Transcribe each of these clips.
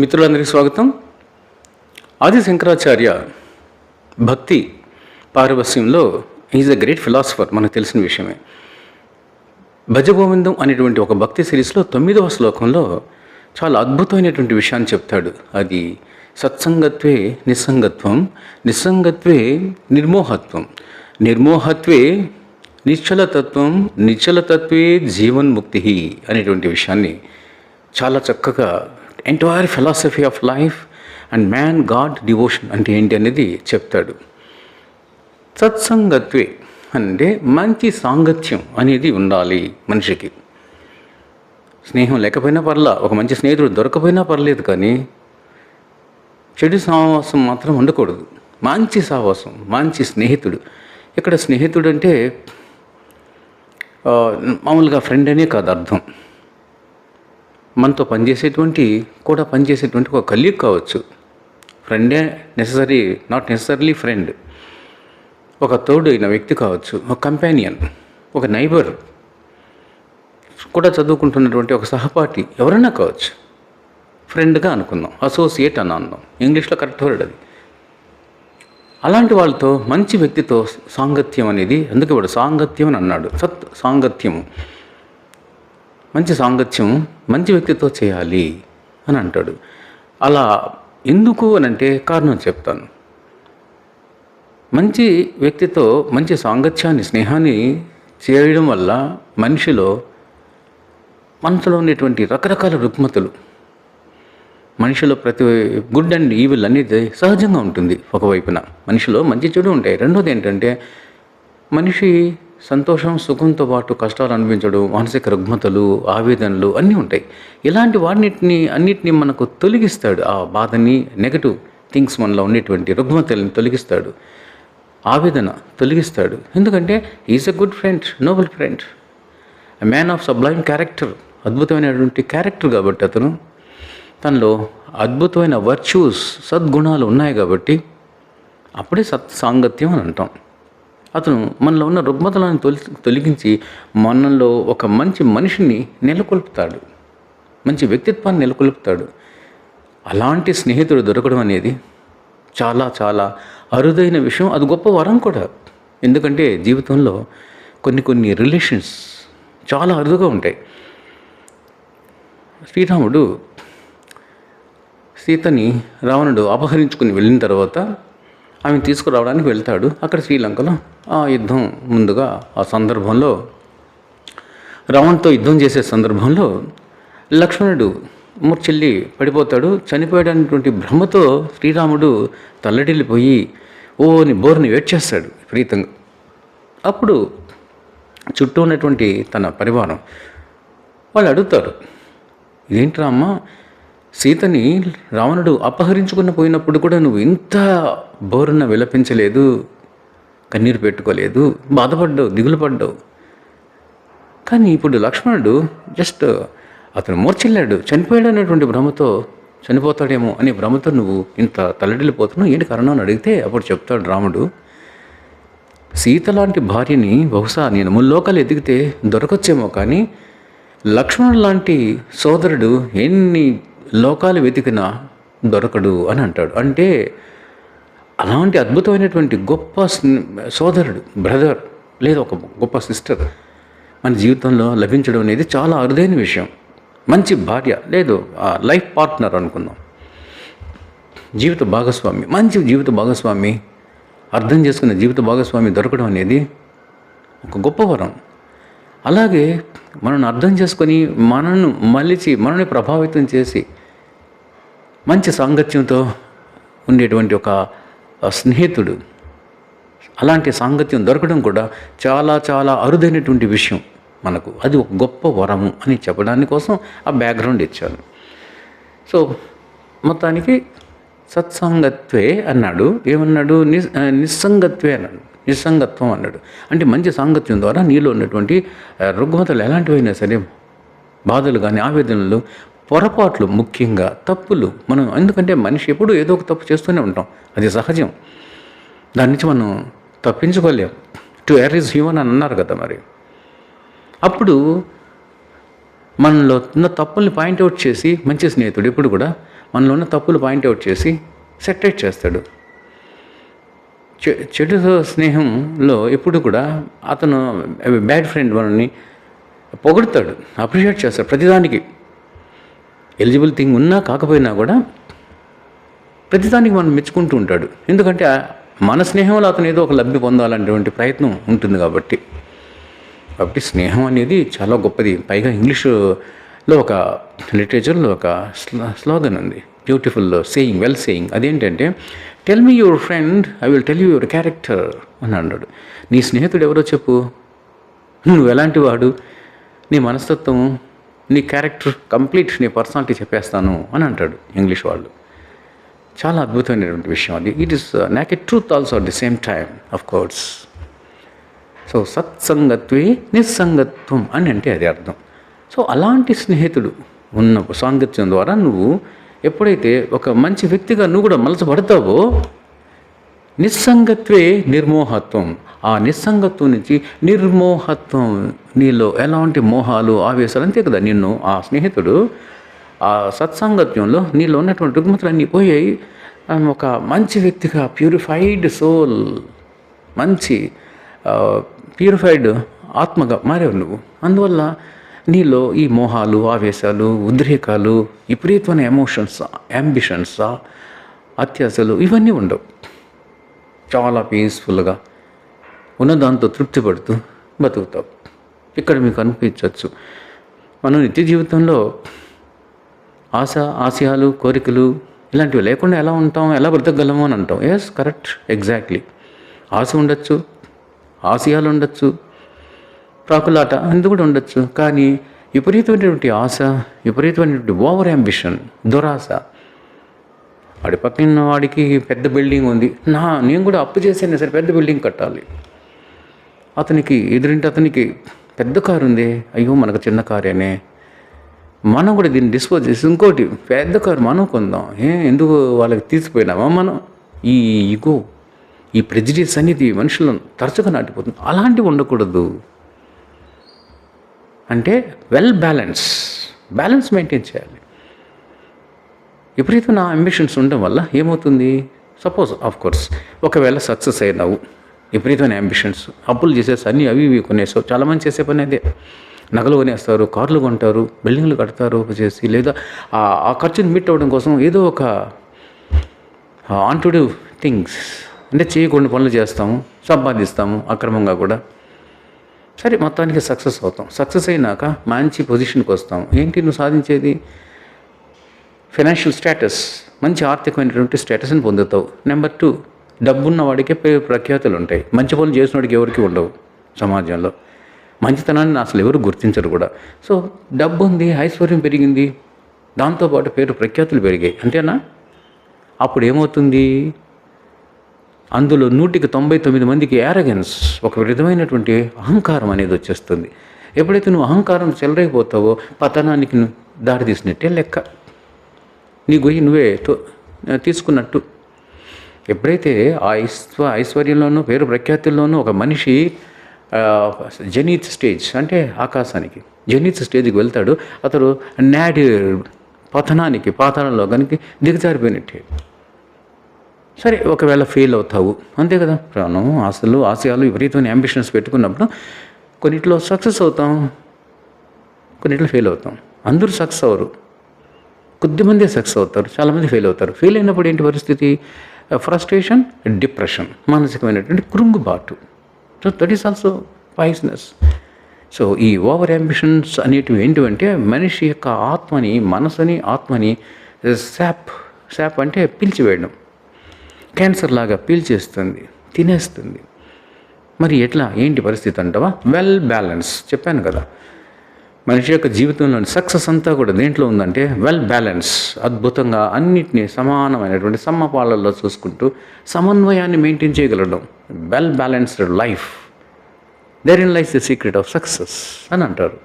మిత్రులందరికీ స్వాగతం. ఆది శంకరాచార్య భక్తి పారవస్యంలో ఈజ్ అ గ్రేట్ ఫిలాసఫర్, మనకు తెలిసిన విషయమే. భజగోవిందం అనేటువంటి ఒక భక్తి సిరీస్లో 9వ శ్లోకంలో చాలా అద్భుతమైనటువంటి విషయాన్ని చెప్తాడు. అది సత్సంగత్వే నిస్సంగత్వం, నిస్సంగత్వే నిర్మోహత్వం, నిర్మోహత్వే నిశ్చలతత్వం, నిశ్చలతత్వే జీవన్ముక్తి అనేటువంటి విషయాన్ని చాలా చక్కగా entire philosophy of life and man God devotion అంటే ఏంటి అనేది చెప్తాడు. సత్సంగత్వే అంటే మంచి సాంగత్యం అనేది ఉండాలి మనిషికి. స్నేహం లేకపోయినా పర్లా, ఒక మంచి స్నేహితుడు దొరకపోయినా పర్లేదు, కానీ చెడు సహవాసం మాత్రం ఉండకూడదు. మంచి సహవాసం, మంచి స్నేహితుడు. ఇక్కడ స్నేహితుడు అంటే మామూలుగా ఫ్రెండ్ అనే కాదు అర్థం. మనతో పనిచేసేటువంటి ఒక కలీగ్ కావచ్చు. ఫ్రెండే నాట్ నెసరీ ఫ్రెండ్. ఒక తోడు అయిన వ్యక్తి కావచ్చు, ఒక కంపానియన్, ఒక నైబర్, కూడా చదువుకుంటున్నటువంటి ఒక సహపాఠి, ఎవరైనా కావచ్చు. ఫ్రెండ్గా అనుకుందాం, అసోసియేట్ అని అన్నాం, ఇంగ్లీష్లో కరెక్ట్ వర్డ్ అది. అలాంటి వాళ్ళతో, మంచి వ్యక్తితో సాంగత్యం అనేది, అందుకే వాడు సాంగత్యం అని అన్నాడు. సత్ సాంగత్యము, మంచి సాంగత్యం మంచి వ్యక్తితో చేయాలి అని అంటాడు. అలా ఎందుకు అని అంటే కారణం చెప్తాను. మంచి వ్యక్తితో మంచి సాంగత్యాన్ని, స్నేహాన్ని చేయడం వల్ల మనసులో ఉండేటువంటి రకరకాల రుగ్మతలు, మనిషిలో ప్రతి గుడ్ అండ్ ఈవిల్ అనేది సహజంగా ఉంటుంది. ఒకవైపున మనిషిలో మంచి చెడు ఉంటాయి. రెండోది ఏంటంటే మనిషి సంతోషం, సుఖంతో పాటు కష్టాలు అనిపించడం, మానసిక రుగ్మతలు, ఆవేదనలు అన్నీ ఉంటాయి. ఇలాంటి అన్నిటినీ మనకు తొలగిస్తాడు. ఆ బాధని, నెగటివ్ థింగ్స్ మనలో ఉండేటువంటి రుగ్మతల్ని తొలగిస్తాడు, ఆవేదన తొలగిస్తాడు. ఎందుకంటే is a good friend, Nobel friend, a man of Sublime character, అద్భుతమైనటువంటి క్యారెక్టర్. కాబట్టి అతను తనలో అద్భుతమైన వర్చ్యూస్, సద్గుణాలు ఉన్నాయి. కాబట్టి అప్పుడే సత్సాంగత్యం అని అంటాం. అతను మనలో ఉన్న రుగ్మతలను తొలగించి మనలో ఒక మంచి మనిషిని నెలకొల్పుతాడు, మంచి వ్యక్తిత్వాన్ని నెలకొల్పుతాడు. అలాంటి స్నేహితుడు దొరకడం అనేది చాలా చాలా అరుదైన విషయం. అది గొప్ప వరం కూడా. ఎందుకంటే జీవితంలో కొన్ని రిలేషన్స్ చాలా అరుదుగా ఉంటాయి. శ్రీరాముడు సీతని రావణుడు అపహరించుకుని వెళ్ళిన తర్వాత ఆమెను తీసుకురావడానికి వెళ్తాడు. అక్కడ శ్రీలంకలో ఆ యుద్ధం ముందుగా, ఆ సందర్భంలో రావణ్తో యుద్ధం చేసే సందర్భంలో లక్ష్మణుడు మూర్ఛిల్లి పడిపోతాడు. చనిపోయాడనేటువంటి భ్రమతో శ్రీరాముడు తల్లడిల్లిపోయి అని బోరుని ఏడ్చేస్తాడు విపరీతంగా. అప్పుడు చుట్టూ ఉన్నటువంటి తన పరివారం వాళ్ళు అడుగుతారు, ఇదేంటి రామ్మ, సీతని రావణుడు అపహరించుకుని పోయినప్పుడు కూడా నువ్వు ఇంత బోరున విలపించలేదు, కన్నీరు పెట్టుకోలేదు, బాధపడ్డావు, దిగులు పడ్డావు. కానీ ఇప్పుడు లక్ష్మణుడు అతను మూర్ఛిల్లాడు, చనిపోయాడు అనేటువంటి భ్రమతో, చనిపోతాడేమో అనే భ్రమతో నువ్వు ఇంత తల్లడిల్లిపోతున్నావు, ఏంటి కారణం అని అడిగితే అప్పుడు చెప్తాడు రాముడు, సీత లాంటి భార్యని బహుశా నేను ముల్లోకాలు ఎదిగితే దొరకొచ్చేమో, కానీ లక్ష్మణుడు లాంటి సోదరుడు ఎన్ని లోకాలు వెతికినా దొరకడు అని అంటాడు. అంటే అలాంటి అద్భుతమైనటువంటి గొప్ప సోదరుడు, బ్రదర్ లేదా ఒక గొప్ప సిస్టర్ మన జీవితంలో లభించడం అనేది చాలా అరుదైన విషయం. మంచి భార్య లేదు లైఫ్ పార్ట్నర్ అనుకుందాం, జీవిత భాగస్వామి, మంచి జీవిత భాగస్వామి, అర్థం చేసుకున్న జీవిత భాగస్వామి దొరకడం అనేది ఒక గొప్ప వరం. అలాగే మనల్ని అర్థం చేసుకొని మనల్ని మలిచి, మనల్ని ప్రభావితం చేసి మంచి సాంగత్యంతో ఉండేటువంటి ఒక స్నేహితుడు, అలాంటి సాంగత్యం దొరకడం కూడా చాలా చాలా అరుదైనటువంటి విషయం మనకు. అది ఒక గొప్ప వరము అని చెప్పడానికి కోసం ఆ బ్యాక్గ్రౌండ్ ఇచ్చాను. సో మొత్తానికి సత్సంగత్వే అన్నాడు. ఏమన్నాడు? నిస్సంగత్వే అన్నాడు, నిస్సంగత్వం అన్నాడు. అంటే మంచి సాంగత్యం ద్వారా నీలో ఉన్నటువంటి రుగ్మతలు ఎలాంటివైనా సరే, బాధలు కానీ, ఆవేదనలు, పొరపాట్లు, ముఖ్యంగా తప్పులు, మనం ఎందుకంటే మనిషి ఎప్పుడు ఏదో ఒక తప్పు చేస్తూనే ఉంటాం, అది సహజం. దాని నుంచి మనం తప్పించుకోలేం. టు ఎర్ ఈజ్ హ్యూమన్ అని అన్నారు కదా. మరి అప్పుడు మనలో ఉన్న తప్పుల్ని పాయింట్అవుట్ చేసి మంచి స్నేహితుడు ఎప్పుడు కూడా మనలో ఉన్న తప్పులు పాయింట్అవుట్ చేసి సెటరేట్ చేస్తాడు. చెడు స్నేహంలో ఎప్పుడు కూడా అతను బ్యాడ్ ఫ్రెండ్ మనల్ని పొగుడుతాడు, అప్రిషియేట్ చేస్తాడు ప్రతిదానికి. ఎలిజిబుల్ థింగ్ ఉన్నా కాకపోయినా కూడా ప్రతిదానికి మనం మెచ్చుకుంటూ ఉంటాడు. ఎందుకంటే మన స్నేహంలో అతను ఏదో ఒక లబ్ధి పొందాలనేటువంటి ప్రయత్నం ఉంటుంది కాబట్టి స్నేహం అనేది చాలా గొప్పది. పైగా ఇంగ్లీషులో ఒక లిటరేచర్లో ఒక స్లోగన్ ఉంది, బ్యూటిఫుల్ సేయింగ్, వెల్ సేయింగ్. అదేంటంటే, tell me your friend, I will tell you your character అని అన్నాడు. నీ స్నేహితుడు ఎవరో చెప్పు, నువ్వు ఎలాంటి వాడు, నీ మనస్తత్వం, నీ క్యారెక్టర్ కంప్లీట్, నీ పర్సనాలిటీ చెప్పేస్తాను అని అంటాడు ఇంగ్లీష్ వాళ్ళు. చాలా అద్భుతమైనటువంటి విషయం అది. It is naked truth also at the same time, of course. So సత్సంగత్వే నిస్సంగత్వం అని అంటే అది అర్థం. సో అలాంటి స్నేహితుడు ఉన్న సాంగత్యం ద్వారా నువ్వు ఎప్పుడైతే ఒక మంచి వ్యక్తిగా నువ్వు కూడా మలచబడతావో, నిస్సంగత్వే నిర్మోహత్వం, ఆ నిస్సంగత్వం నుంచి నిర్మోహత్వం, నీలో ఎలాంటి మోహాలు ఆవేశాలు, అంతే కదా, నిన్ను ఆ స్నేహితుడు ఆ సత్సంగత్యంలో నీలో ఉన్నటువంటి రుగ్మతలన్నీ పోయాయి. ఒక మంచి వ్యక్తిగా, ప్యూరిఫైడ్ సోల్, మంచి ప్యూరిఫైడ్ ఆత్మగా మారేవు నువ్వు. అందువల్ల నీలో ఈ మోహాలు, ఆవేశాలు, ఉద్రేకాలు, విపరీతమైన ఎమోషన్స్, అంబిషన్స్, అత్యాశలు ఇవన్నీ ఉండవు. చాలా పీస్ఫుల్గా ఉన్నదాంతో తృప్తి పడుతూ బతుకుతావు. ఇక్కడ మీకు అనిపించవచ్చు, మనం నిత్య జీవితంలో ఆశయాలు, కోరికలు ఇలాంటివి లేకుండా ఎలా ఉంటాం, ఎలా బ్రతకగలము అని అంటాం. Yes, correct, exactly. ఆశ ఉండొచ్చు, ఆశయాలు ఉండొచ్చు, ప్రాకులాట అందు కూడా ఉండొచ్చు. కానీ విపరీతమైనటువంటి ఆశ, విపరీతమైనటువంటి ఓవర్ అంబిషన్, దురాశ. వాడి పక్కన వాడికి పెద్ద బిల్డింగ్ ఉంది, నేను కూడా అప్పు చేసైనా సరే పెద్ద బిల్డింగ్ కట్టాలి. అతనికి ఎదురింటి అతనికి పెద్ద కారు ఉంది, అయ్యో మనకు చిన్న కారేనే, మనం కూడా దీన్ని డిస్పోజ్ చేసి ఇంకోటి పెద్ద కారు మనం కొందాం. ఎందుకు వాళ్ళకి తీసిపోయినామా మనం? ఈ ఈగో, ఈ ప్రెజిడిస్ అనేది మనుషులను తరచుగా నాటిపోతుంది. అలాంటివి ఉండకూడదు. అంటే బ్యాలెన్స్ మెయింటైన్ చేయాలి. విపరీతమైన అంబిషన్స్ ఉండడం వల్ల ఏమవుతుంది, సపోజ్ ఆఫ్ కోర్స్ ఒకవేళ సక్సెస్ అయినావు, విపరీతమైన అంబిషన్స్, అప్పులు చేసేసి అన్నీ అవి ఇవి కొనేసావు. చాలామంది చేసే పని అదే, నగలు కొనేస్తారు, కార్లు కొంటారు, బిల్డింగ్లు కడతారు చేసి, లేదా ఆ ఖర్చుని మీట్ అవ్వడం కోసం ఏదో ఒక ఆన్ టు డూ థింగ్స్, అంటే చేయకూడని పనులు చేస్తాము, సంపాదిస్తాము అక్రమంగా కూడా. సరే, మొత్తానికి సక్సెస్ అవుతాం. సక్సెస్ అయినాక మంచి పొజిషన్కి వస్తాం. ఏంటి నువ్వు సాధించేది? ఫైనాన్షియల్ స్టేటస్, మంచి ఆర్థికమైనటువంటి స్టేటస్ని పొందుతావు. నెంబర్ 2, డబ్బున్న వాడికే ప్రఖ్యాతులు ఉంటాయి. మంచి పనులు చేసిన వాడికి ఎవరికి ఉండవు సమాజంలో. మంచితనాన్ని అసలు ఎవరు గుర్తించరు కూడా. సో డబ్బు ఉంది, ఐశ్వర్యం పెరిగింది, దాంతోపాటు పేరు ప్రఖ్యాతులు పెరిగాయి అంతేనా? అప్పుడు ఏమవుతుంది, అందులో 199 మందికి యారగెన్స్, ఒక విధమైనటువంటి అహంకారం అనేది వచ్చేస్తుంది. ఎప్పుడైతే నువ్వు అహంకారం చెలరైపోతావో పతనానికి దారి తీసినట్టే లెక్క. నీ గొయ్యి నువ్వే తీసుకున్నట్టు. ఎప్పుడైతే ఆ ఐశ్వర్యంలోనూ పేరు ప్రఖ్యాతుల్లోనూ ఒక మనిషి జెనీత్ స్టేజ్, అంటే ఆకాశానికి జెనీత్ స్టేజ్కి వెళ్తాడు, అతడు పతనానికి, పాతాళంలో కనుక దిగజారిపోయినట్టే. సరే, ఒకవేళ ఫెయిల్ అవుతావు, అంతే కదా. ప్రాణం, ఆశయాలు, విపరీతమైన అంబిషన్స్ పెట్టుకున్నప్పుడు కొన్నిట్లో సక్సెస్ అవుతాం, కొన్నిట్లో ఫెయిల్ అవుతాం. అందరూ సక్సెస్ అవ్వరు, కొద్దిమందే సక్సెస్ అవుతారు, చాలామంది ఫెయిల్ అవుతారు. ఫెయిల్ అయినప్పుడు ఏంటి పరిస్థితి? ఫ్రస్ట్రేషన్, డిప్రెషన్, మానసికమైనటువంటి కృంగుబాటు. So that is also poisonous. So ఈ ఓవర్ అంబిషన్స్ అనేటివి ఏంటివంటే మనిషి యొక్క ఆత్మని, మనసుని, ఆత్మని శాప్ అంటే పీల్చివేయడం, క్యాన్సర్ లాగా పీల్చేస్తుంది, తినేస్తుంది. మరి ఎట్లా, ఏంటి పరిస్థితి అంటావా? Well balance. చెప్పాను కదా, మనిషి యొక్క జీవితంలోని సక్సెస్ అంతా కూడా దేంట్లో ఉందంటే వెల్ బ్యాలెన్స్. అద్భుతంగా అన్నిటినీ సమానమైనటువంటి సమపాలల్లో చూసుకుంటూ సమన్వయాన్ని మెయింటైన్ చేయగలడం. Well balanced life, there in life the secret of success అని అంటారు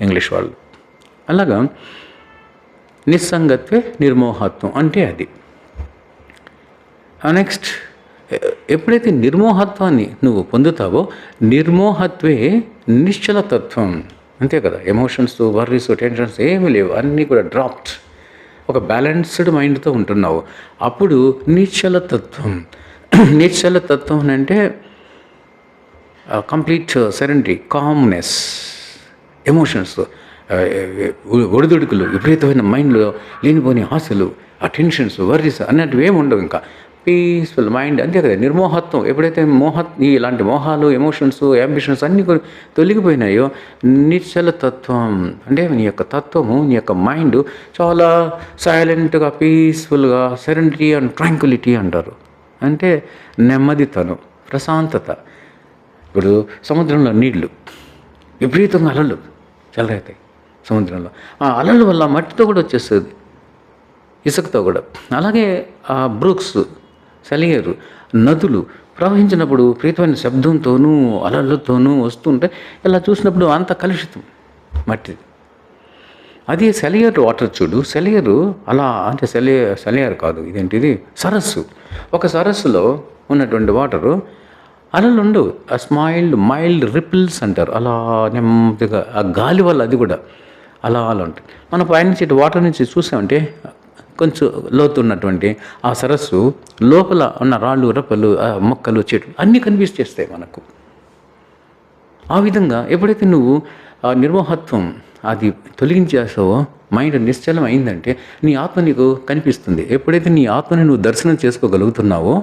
ఇంగ్లీష్ వాళ్ళు. అలాగా నిస్సంగత్వే నిర్మోహత్వం అంటే అది. నెక్స్ట్, ఎప్పుడైతే నిర్మోహత్వాన్ని నువ్వు పొందుతావో, నిర్మోహత్వే నిశ్చలతత్వం. అంతే కదా, ఎమోషన్స్, వర్రీస్, టెన్షన్స్ ఏమీ లేవు, అన్నీ కూడా డ్రాప్డ్. ఒక బ్యాలెన్స్డ్ మైండ్తో ఉంటున్నావు. అప్పుడు నిశ్చల తత్వం. నిశ్చల తత్వం అంటే కంప్లీట్ సెరెంటీ, కామ్నెస్, ఎమోషన్స్, ఒడిదుడుకులు, విపరీతమైన మైండ్లో లేనిపోని ఆశలు, ఆ టెన్షన్స్, వర్రీస్ అన్నట్టువి ఏమి ఉండవు. ఇంకా పీస్ఫుల్ మైండ్, అంతే కదా. నిర్మోహత్వం. ఎప్పుడైతే ఇలాంటి మోహాలు, ఎమోషన్స్, యాంబిషన్స్ అన్నీ తొలగిపోయినాయో నిశ్చల తత్వం అంటే నీ యొక్క తత్వము, నీ యొక్క మైండ్ చాలా సైలెంట్గా, పీస్ఫుల్గా, సెరెనిటీ అండ్ ట్రాంక్విలిటీ అంటారు. అంటే నెమ్మదితనం, ప్రశాంతత. ఇప్పుడు సముద్రంలో నీళ్లు విపరీతంగా అలలు చెలరేతాయి సముద్రంలో. ఆ అలల వల్ల మట్టితో కూడా వచ్చేస్తుంది, ఇసుకతో కూడా. అలాగే ఆ బ్రూక్స్, సెలయేరు, నదులు ప్రవహించినప్పుడు ప్రీతమైన శబ్దంతోనూ అలలతోనూ వస్తుంటే ఇలా చూసినప్పుడు అంత కలుషితం మట్టి. అది సెలయేరు వాటర్ చూడు. సెలయేరు అలా అంటే సెలయేరు కాదు, ఇదేంటిది సరస్సు. ఒక సరస్సులో ఉన్నటువంటి వాటరు అలలు ఉండవు, ఆ మైల్డ్ రిపిల్స్ అంటారు. అలా నెమ్మదిగా ఆ గాలి వల్ల అది కూడా అలా ఉంటుంది. మనం పైనుంచి వాటర్ నుంచి చూసామంటే కొంచెం లోతు ఉన్నటువంటి ఆ సరస్సు లోపల ఉన్న రాళ్ళు, రప్పలు, మొక్కలు, చెట్లు అన్నీ కనిపిస్తేస్తాయి మనకు. ఆ విధంగా ఎప్పుడైతే నువ్వు ఆ నిర్మోహత్వం అది తొలగించేసావో, మైండ్ నిశ్చలం అయిందంటే నీ ఆత్మ నీకు కనిపిస్తుంది. ఎప్పుడైతే నీ ఆత్మని నువ్వు దర్శనం చేసుకోగలుగుతున్నావో,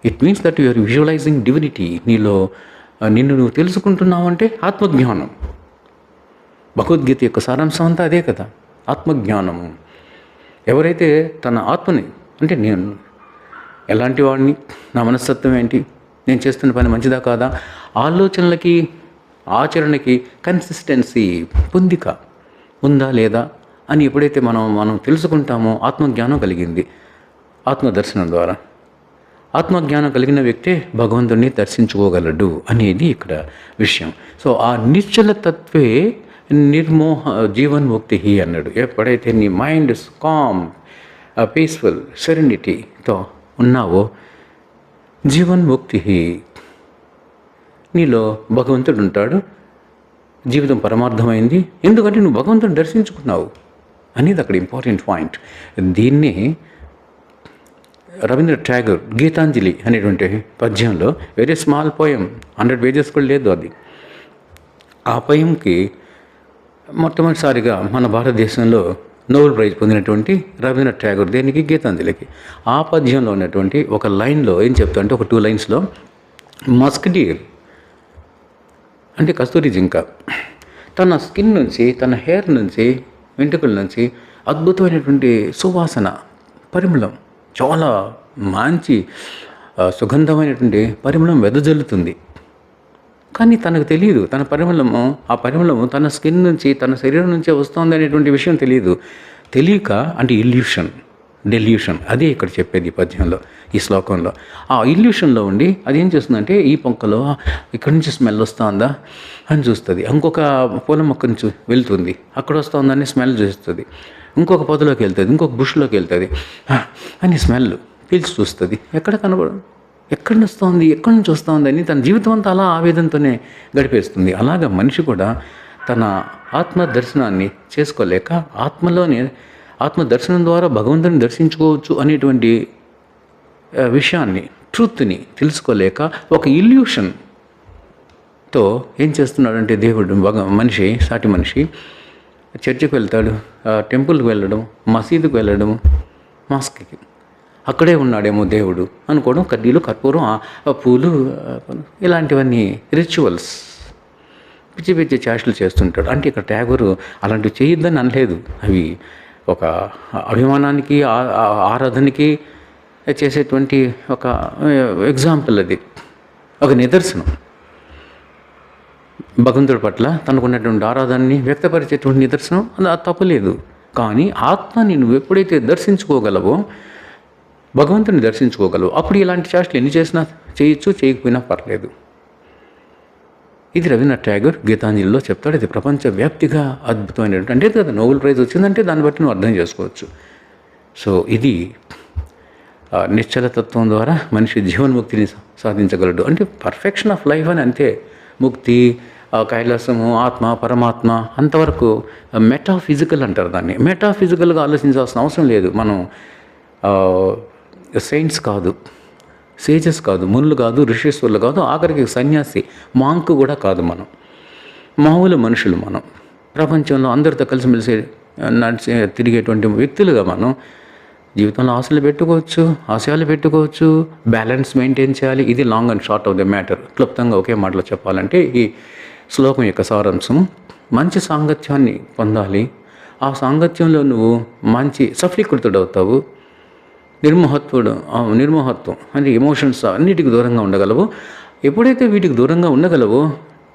it means that you are visualizing divinity. నీలో నిన్ను నువ్వు తెలుసుకుంటున్నావు అంటే ఆత్మజ్ఞానం. భగవద్గీత యొక్క సారాంశం అంతా అదే కదా, ఆత్మజ్ఞానము. ఎవరైతే తన ఆత్మని అంటే నేను ఎలాంటి వాడిని, నా మనస్తత్వం ఏంటి, నేను చేస్తున్న పని మంచిదా కాదా, ఆలోచనలకి ఆచరణకి కన్సిస్టెన్సీ, పొందిక ఉందా లేదా అని ఎప్పుడైతే మనం తెలుసుకుంటామో ఆత్మజ్ఞానం కలిగింది. ఆత్మదర్శనం ద్వారా ఆత్మజ్ఞానం కలిగిన వ్యక్తే భగవంతుడిని దర్శించుకోగలడు అనేది ఇక్కడ విషయం. సో ఆ నిశ్చల తత్వే నిర్మోహ జీవన్ముక్తి అన్నాడు. ఎప్పుడైతే నీ మైండ్ కామ్, పీస్ఫుల్, సెరెనిటీతో ఉన్నావో జీవన్ముక్తి, నీలో భగవంతుడు ఉంటాడు. జీవితం పరమార్థమైంది, ఎందుకంటే నువ్వు భగవంతుని దర్శించుకున్నావు అనేది అక్కడ ఇంపార్టెంట్ పాయింట్. దీన్ని రవీంద్రనాథ్ ఠాగూర్ గీతాంజలి అనేటువంటి పద్యంలో వెరీ స్మాల్ పోయం, 100 పేజెస్ కూడా లేదు అది. ఆ పోయంకి మొట్టమొదటిసారిగా మన భారతదేశంలో నోబెల్ ప్రైజ్ పొందినటువంటి రవీంద్రనాథ్ ఠాగూర్ దేనికి, గీతాంజలికి. ఆ పద్యంలో ఉన్నటువంటి ఒక లైన్లో ఏం చెప్తా అంటే, ఒక 2 లైన్స్లో మస్కిడీర్ అంటే కస్తూరి జింక తన స్కిన్ నుంచి, తన హెయిర్ నుంచి, వెంట్రుకల నుంచి అద్భుతమైనటువంటి సువాసన, పరిమళం, చాలా మంచి సుగంధమైనటువంటి పరిమళం వెదజల్లుతుంది. కానీ తనకు తెలియదు ఆ పరిమళము తన స్కిన్ నుంచి, తన శరీరం నుంచే వస్తుంది అనేటువంటి విషయం తెలియదు. తెలియక అంటే డెల్యూషన్ అదే ఇక్కడ చెప్పేది ఈ పద్యంలో, ఈ శ్లోకంలో. ఆ ఇల్యూషన్లో ఉండి అది ఏం చేస్తుందంటే, ఈ పొంకలో ఇక్కడి నుంచి స్మెల్ వస్తుందా అని చూస్తుంది, ఇంకొక పూల మొక్క నుంచి వెళ్తుంది, అక్కడ వస్తుందని స్మెల్ చూస్తుంది, ఇంకొక పొదలోకి వెళ్తుంది, ఇంకొక బుష్లోకి వెళ్తుంది అని స్మెల్ పీల్చి చూస్తుంది. ఎక్కడ కనబడదు, ఎక్కడి నుంచి వస్తుంది, ఎక్కడి నుంచి వస్తుంది అని తన జీవితం అంతా అలా ఆవేదనతోనే గడిపేస్తుంది. అలాగా మనిషి కూడా తన ఆత్మ దర్శనాన్ని చేసుకోలేక, ఆత్మ దర్శనం ద్వారా భగవంతుని దర్శించుకోవచ్చు అనేటువంటి విషయాన్ని, ట్రూత్ని తెలుసుకోలేక ఒక ఇల్యూషన్తో ఏం చేస్తున్నాడంటే దేవుడు, సాటి మనిషి చర్చికి వెళ్తాడు, టెంపుల్కి వెళ్ళడం, మసీదుకి వెళ్ళడం, మాస్క్కి, అక్కడే ఉన్నాడేమో దేవుడు అనుకోవడం, కడ్డీలు, కర్పూరం, పూలు, ఇలాంటివన్నీ రిచువల్స్, పిచ్చి పిచ్చి చేష్టలు చేస్తుంటాడు. అంటే ఇక్కడ ఠాగూరు అలాంటివి చేయొద్దని అనలేదు. అవి ఒక అభిమానానికి, ఆరాధనకి చేసేటువంటి ఒక ఎగ్జాంపుల్, అది ఒక నిదర్శనం. భగవంతుడి పట్ల తనకున్నటువంటి ఆరాధనని వ్యక్తపరిచేటువంటి నిదర్శనం, అది తప్పులేదు. కానీ ఆత్మని నువ్వు ఎప్పుడైతే దర్శించుకోగలవో, భగవంతుని దర్శించుకోగలవు, అప్పుడు ఇలాంటి చేష్టలు ఎన్ని చేసినా చేయొచ్చు, చేయకపోయినా పర్లేదు. ఇది రవీంద్రనాథ్ ఠాగూర్ గీతాంజలిలో చెప్తాడు. ఇది ప్రపంచవ్యాప్తిగా అద్భుతమైనటువంటి, అంటే కదా నోబెల్ ప్రైజ్ వచ్చిందంటే దాన్ని బట్టి నువ్వు అర్థం చేసుకోవచ్చు. సో ఇది నిశ్చలతత్వం ద్వారా మనిషి జీవన్ముక్తిని సాధించగలడు. అంటే పర్ఫెక్షన్ ఆఫ్ లైఫ్ అని అంతే. ముక్తి, కైలాసము, ఆత్మ, పరమాత్మ అంతవరకు మెటాఫిజికల్ అంటారు దాన్ని. మెటాఫిజికల్గా ఆలోచించాల్సిన అవసరం లేదు. మనం సెయింట్స్ కాదు, సేజెస్ కాదు, మునులు కాదు, ఋషీశ్వరులు కాదు, ఆఖరికి సన్యాసి, మాంకు కూడా కాదు. మనం మామూలు మనుషులు. మనం ప్రపంచంలో అందరితో కలిసిమెలిసి నడిచి తిరిగేటువంటి వ్యక్తులుగా మనం జీవితంలో ఆశలు పెట్టుకోవచ్చు, ఆశయాలు పెట్టుకోవచ్చు, బ్యాలెన్స్ మెయింటైన్ చేయాలి. ఇది long and short of the matter. క్లుప్తంగా ఒకే మాటలో చెప్పాలంటే ఈ శ్లోకం యొక్క సారాంశం మంచి సాంగత్యాన్ని పొందాలి. ఆ సాంగత్యంలో నువ్వు మంచి సఫలీకృతుడవుతావు. నిర్మోహత్వం అంటే ఎమోషన్స్ అన్నిటికి దూరంగా ఉండగలవు. ఎప్పుడైతే వీటికి దూరంగా ఉండగలవో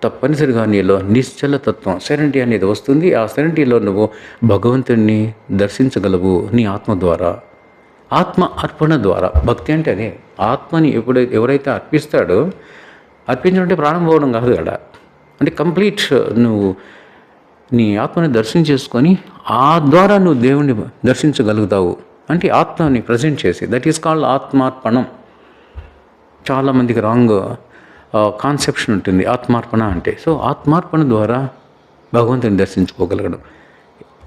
తప్పనిసరిగా నీలో నిశ్చల తత్వం, సెరెనిటీ అనేది వస్తుంది. ఆ సెరెనిటీలో నువ్వు భగవంతుడిని దర్శించగలవు నీ ఆత్మ ద్వారా, ఆత్మ అర్పణ ద్వారా. భక్తి అంటే అదే. ఆత్మని ఎవరైతే అర్పిస్తాడో, అర్పించడం అంటే ప్రాణం పోవడం కాదు కదా, అంటే కంప్లీట్ నువ్వు నీ ఆత్మని దర్శనం చేసుకొని ఆ ద్వారా నువ్వు దేవుణ్ణి దర్శించగలుగుతావు. అంటే ఆత్మని ప్రజెంట్ చేసి, దట్ ఈస్ కాల్డ్ ఆత్మార్పణం. చాలామందికి రాంగ్ కాన్సెప్షన్ ఉంటుంది ఆత్మార్పణ అంటే. సో ఆత్మార్పణ ద్వారా భగవంతుని దర్శించుకోగలగడం.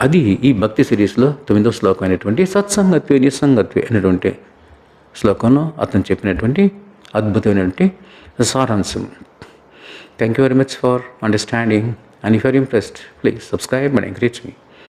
అది ఈ భక్తి సిరీస్లో 9వ శ్లోకం అయినటువంటి సత్సంగత్వే నిస్సంగత్వే అనేటువంటి శ్లోకంలో అతను చెప్పినటువంటి అద్భుతమైనటువంటి సారాంశం. Thank you very much for understanding. And if you are impressed, please subscribe and encourage me.